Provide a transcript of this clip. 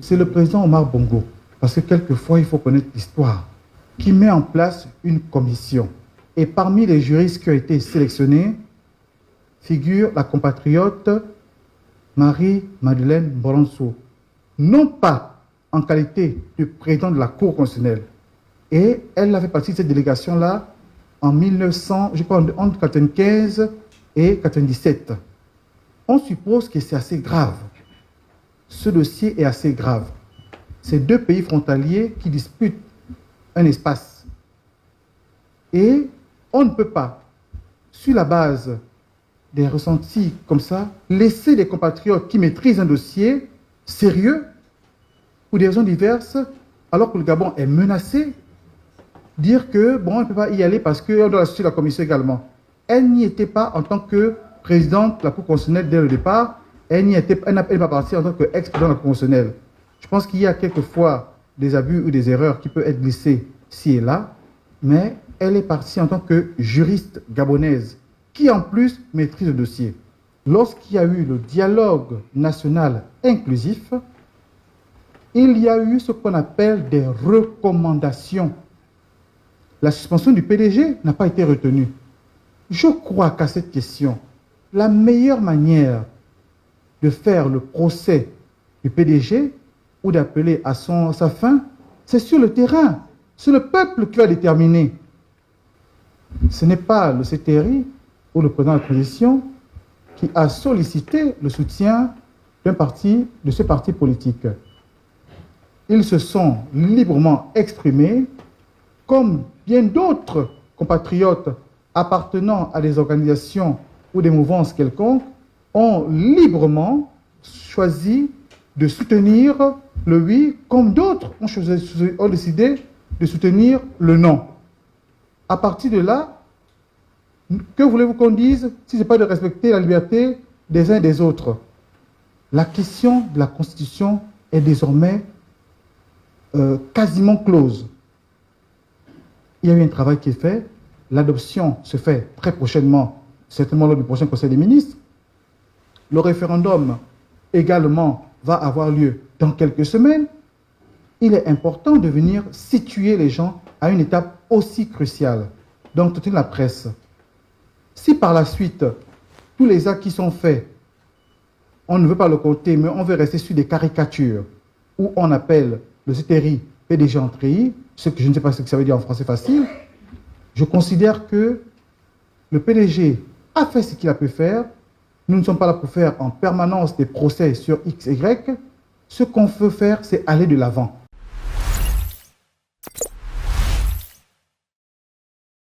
C'est le président Omar Bongo, parce que quelquefois il faut connaître l'histoire, qui met en place une commission. Et parmi les juristes qui ont été sélectionnés, figure la compatriote Marie-Madeleine Boronso, non pas en qualité de président de la Cour constitutionnelle. Et elle avait partie de cette délégation-là en 1900, je crois, entre 1995 et 1997. On suppose que c'est assez grave. Ce dossier est assez grave. C'est deux pays frontaliers qui disputent un espace. Et on ne peut pas, sur la base des ressentis comme ça, laisser des compatriotes qui maîtrisent un dossier sérieux, pour des raisons diverses, alors que le Gabon est menacé, dire que, bon, on ne peut pas y aller parce qu'on doit assister la commission également. Elle n'y était pas en tant que présidente de la Cour constitutionnelle dès le départ, elle n'est pas partie en tant qu'ex-présidente de la Cour constitutionnelle. Je pense qu'il y a quelquefois des abus ou des erreurs qui peuvent être glissées ci et là, mais elle est partie en tant que juriste gabonaise, qui en plus maîtrise le dossier. Lorsqu'il y a eu le dialogue national inclusif, il y a eu ce qu'on appelle des recommandations. La suspension du PDG n'a pas été retenue. Je crois qu'à cette question, la meilleure manière de faire le procès du PDG ou d'appeler à sa fin, c'est sur le terrain. C'est le peuple qui va déterminer. Ce n'est pas le CTRI ou le président de la transition qui a sollicité le soutien de ce parti politique. Ils se sont librement exprimés, comme bien d'autres compatriotes appartenant à des organisations ou des mouvances quelconques ont librement choisi de soutenir le oui, comme d'autres ont décidé de soutenir le non. À partir de là, que voulez-vous qu'on dise si ce n'est pas de respecter la liberté des uns et des autres? La question de la Constitution est désormais quasiment close. Il y a eu un travail qui est fait. L'adoption se fait très prochainement, certainement lors du prochain Conseil des ministres. Le référendum également va avoir lieu dans quelques semaines. Il est important de venir situer les gens à une étape aussi cruciale. Donc, toute la presse. Si par la suite, tous les actes qui sont faits, on ne veut pas le compter, mais on veut rester sur des caricatures, où on appelle le CTRI PDG en treillis, ce que je ne sais pas ce que ça veut dire en français facile, je considère que le PDG a fait ce qu'il a pu faire. Nous ne sommes pas là pour faire en permanence des procès sur X, Y. Ce qu'on veut faire, c'est aller de l'avant.